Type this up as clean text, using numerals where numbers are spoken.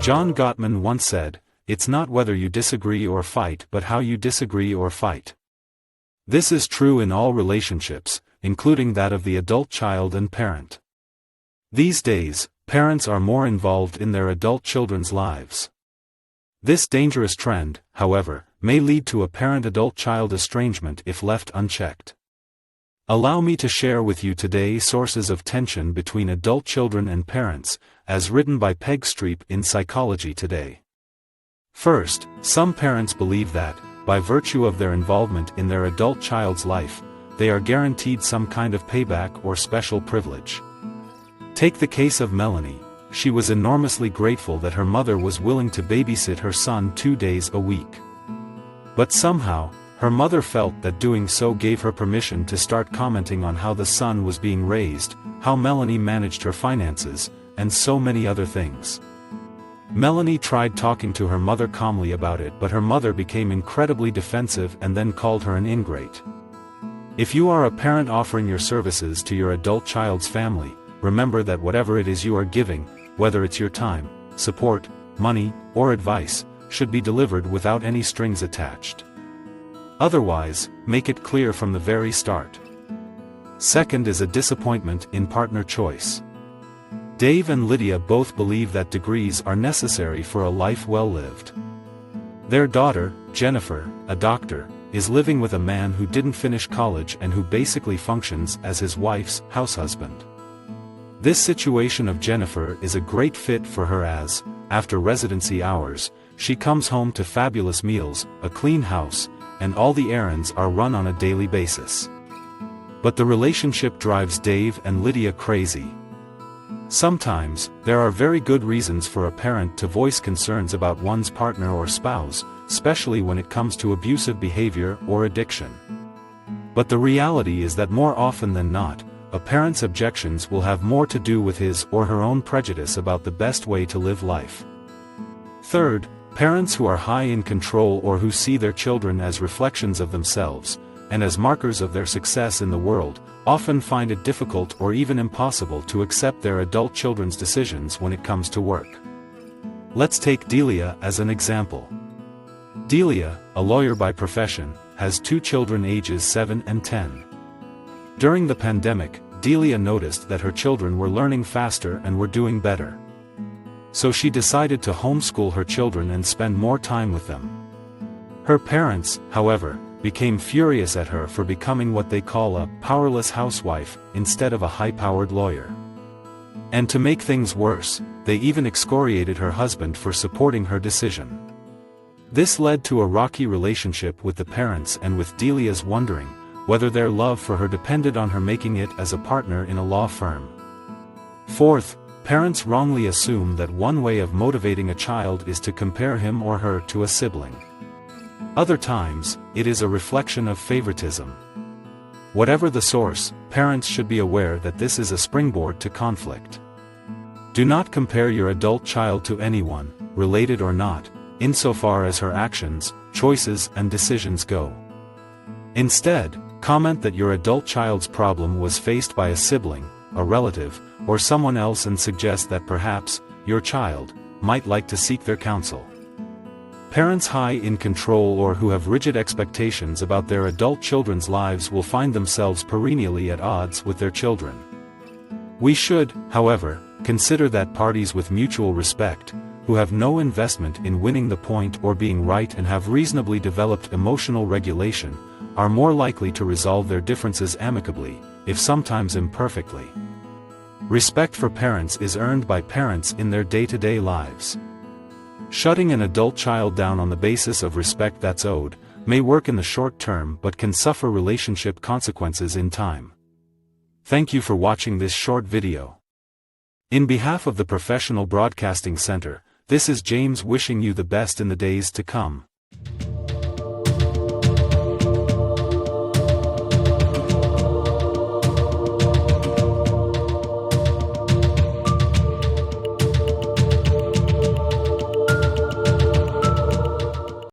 John Gottman once said, "It's not whether you disagree or fight but how you disagree or fight." This is true in all relationships, including that of the adult child and parent. These days, parents are more involved in their adult children's lives. This dangerous trend, however, may lead to a parent-adult-child estrangement if left unchecked. Allow me to share with you today sources of tension between adult children and parents, as written by Peg Streep in Psychology Today. First, some parents believe that, by virtue of their involvement in their adult child's life, they are guaranteed some kind of payback or special privilege. Take the case of Melanie. She was enormously grateful that her mother was willing to babysit her son 2 days a week. But somehow, her mother felt that doing so gave her permission to start commenting on how the son was being raised, how Melanie managed her finances, and so many other things. Melanie tried talking to her mother calmly about it, but her mother became incredibly defensive and then called her an ingrate. If you are a parent offering your services to your adult child's family, remember that whatever it is you are giving, whether it's your time, support, money, or advice, should be delivered without any strings attached. Otherwise, make it clear from the very start. Second is a disappointment in partner choice. Dave and Lydia both believe that degrees are necessary for a life well lived. Their daughter, Jennifer, a doctor, is living with a man who didn't finish college and who basically functions as his wife's house husband. This situation of Jennifer is a great fit for her as, after residency hours, she comes home to fabulous meals, a clean house, and all the errands are run on a daily basis. But the relationship drives Dave and Lydia crazy. Sometimes, there are very good reasons for a parent to voice concerns about one's partner or spouse, especially when it comes to abusive behavior or addiction. But the reality is that more often than not, a parent's objections will have more to do with his or her own prejudice about the best way to live life. Third, parents who are high in control or who see their children as reflections of themselves, and as markers of their success in the world, often find it difficult or even impossible to accept their adult children's decisions when it comes to work. Let's take Delia as an example. Delia, a lawyer by profession, has 2 children ages 7 and 10. During the pandemic, Delia noticed that her children were learning faster and were doing better. So she decided to homeschool her children and spend more time with them. Her parents, however, became furious at her for becoming what they call a powerless housewife instead of a high-powered lawyer. And to make things worse, they even excoriated her husband for supporting her decision. This led to a rocky relationship with the parents and with Delia's wondering whether their love for her depended on her making it as a partner in a law firm. Fourth, parents wrongly assume that one way of motivating a child is to compare him or her to a sibling. Other times, it is a reflection of favoritism. Whatever the source, parents should be aware that this is a springboard to conflict. Do not compare your adult child to anyone, related or not, insofar as her actions, choices, and decisions go. Instead, comment that your adult child's problem was faced by a sibling, a relative, or someone else and suggest that perhaps, your child, might like to seek their counsel. Parents high in control or who have rigid expectations about their adult children's lives will find themselves perennially at odds with their children. We should, however, consider that parties with mutual respect, who have no investment in winning the point or being right and have reasonably developed emotional regulation, are more likely to resolve their differences amicably, if sometimes imperfectly. Respect for parents is earned by parents in their day-to-day lives. Shutting an adult child down on the basis of respect that's owed, may work in the short term but can suffer relationship consequences in time. Thank you for watching this short video. In behalf of the Professional Broadcasting Center, this is James wishing you the best in the days to come.